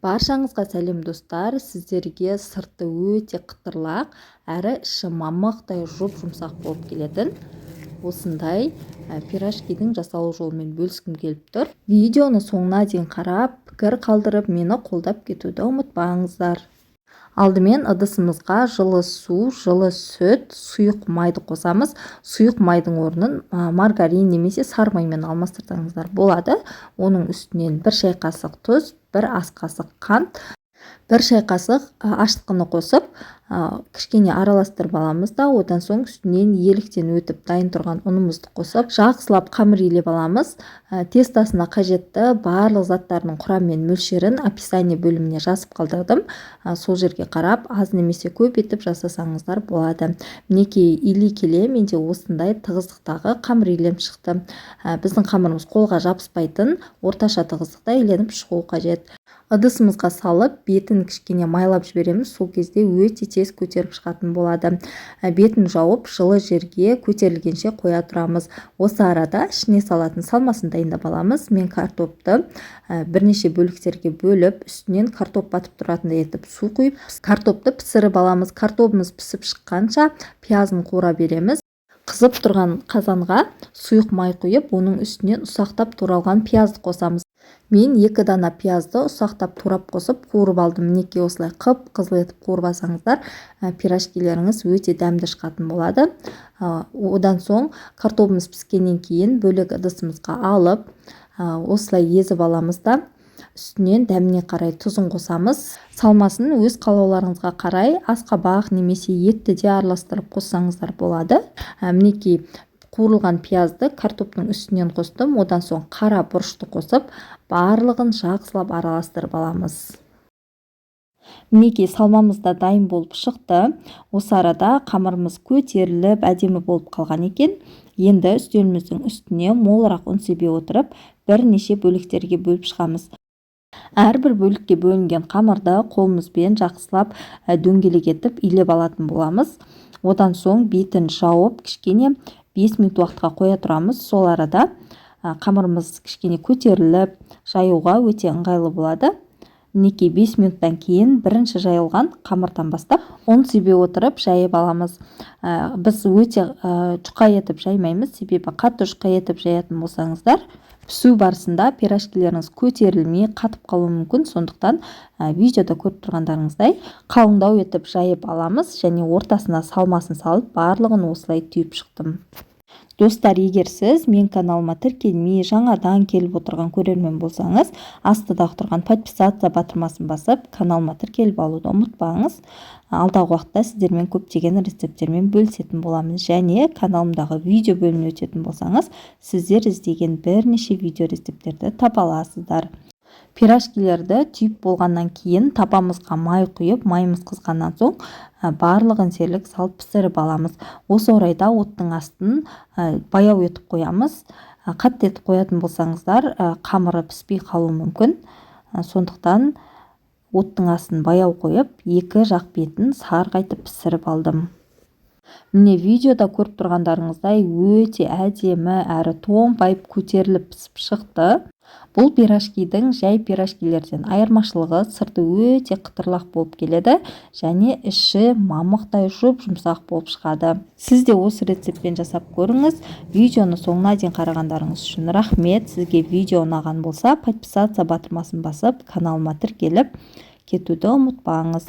Баршаңызға сәлем достар, сіздерге сырты өте қытырлақ, әрі іші мамықтай жұмсақ болып келетін осындай пирожкидің жасалу жолымен бөліскім келіп тұр. Видеоны соңына дейін қарап, пікір қалдырып, мені қолдап кетуді ұмытпаңыздар. Алдымен ыдысымызға жылы су, жылы сүт, сұйық майды қосамыз. Сұйық майдың орнын маргарин немесе сары маймен алмастырсаңыздар болады. Оның үстінен 1 шай қасық тұз, 1 ас қасық қант, 1 шай қасық ашытқыны қосып, кішкене араластырып аламыз да, одан соң үстінен еліктен өтіп дайын тұрған ұнымызды қосып, жақсылап қамыр илеп аламыз. Тестасына қажетті барлық заттардың құрамы мен мөлшерін описание бөліміне жазып қалдырдым. Сол жерге қарап, аз немесе көп етіп жасасаңыздар болады. Мінекей илей келе менде осындай тығыздықтағы қамыр иленіп шықты. Біздің қамырымыз қолға жабыспайтын, орташа тығыздықта иленіп шығу қажет. Ыдысымызға салып, бетін кішкене майлап жібереміз. Сол кезде өте тез көтеріп шығатын болады. Бетін жауып, жылы жерге көтерілгенше қоя тұрамыз. Осы арада ішіне салатын салмасын дайындап аламыз. Мен картопты бірнеше бөліктерге бөліп, үстінен картоп батып тұратындай етіп су құйып, картопты пісіріп аламыз. Картопымыз пісіп шыққанша пиязын қуыра береміз. Қызып тұрған қазанға сұйық май құйып, оның үстінен ұсақтап туралған пиязды қосамыз. Мен 2 дана пиязды ұсақтап турап қосып қуырып алдым. Мінекей осылай қып-қызыл етіп қуырып алсаңыздар, пирожкилеріңіз өте дәмді шығатын болады. Одан соң картопымыз піскеннен кейін бөлек ыдысымызға алып, осылай езіп аламыз да, үстінен дәміне қарай тұзын қосамыз. Салмасын өз қалауларыңызға қарай асқабақ немесе етті де араластырып қоссаңыздар болады. Мінекей қуырылған пиязды картоптың үстінен қостым. Одан соң қара бұрышты қосып, барлығын жақсылап араластырып аламыз. Мінекей салмамыз да дайын болып шықты. Осы арада қамырымыз көтеріліп, әдемі болып қалған екен. Енді үстеліміздің үстіне молырақ ұн себе отырып, бірнеше бөліктерге бөліп шығамыз. Әрбір бөлікке бөлінген қамырды қолымызбен жақсылап дөңгелек етіп илеп алатын боламыз. Одан соң бетін жауып, кішкене 5 минут уақытқа қоя тұрамыз. Сол арада қамырымыз кішкене көтеріліп, жаюға өте ыңғайлы болады. Мінекей 5 минуттан кейін бірінші жайылған қамырдан бастап ұн себе отырып жайып аламыз. Біз өте жұқа етіп жаймаймыз, себебі қатты жұқа етіп жаятын болсаңыздар, пісу барысында пирожкилеріңіз көтерілмей қатып қалуы мүмкін. Сондықтан видеода көріп тұрғандарыңыздай қалыңдау етіп жайып аламыз және ортасына салмасын салып, барлығын осылай түйіп шықтым. Достар, егер сіз мен каналыма тіркелмей жаңадан келіп отырған көрермен болсаңыз, астыдағы тұрған подписаться батырмасын басып, каналыма тіркеліп алуды ұмытпаңыз. Алдағы уақытта сіздермен көптеген рецепттермен бөлісетін боламыз, және каналымдағы видео бөліміне өтетін болсаңыз, сіздер іздеген бірнеше видео рецепттерді таба аласыздар. Пирожкилерді түйіп болғаннан кейін табамызға май құйып, майымыз қызғаннан соң барлығын серлік салып пісіріп аламыз. Осы орайда оттың астын баяу етіп қоямыз. Қатты етіп қоятын болсаңыздар, қамыры піспей қалуы мүмкін. Сондықтан оттың астын баяу қойып, 2 жақ бетін сарғайтып пісіріп алдым. Міне видеода көріп тұрғандарыңыздай өте әдемі әрі томпайып көтеріліп пісіп шықты. Бұл пирожкидің жай пирожкилерден айырмашылығы сырты өте қытырлақ болып келеді және іші мамықтай жұмсақ болып шығады. Сіз де осы рецептпен жасап көріңіз. Видеоны соңына дейін қарағандарыңыз үшін рахмет. Сізге видео ұнаған болса, подписаться батырмасын басып, каналыма тіркеліп кетуді ұмытпаңыз.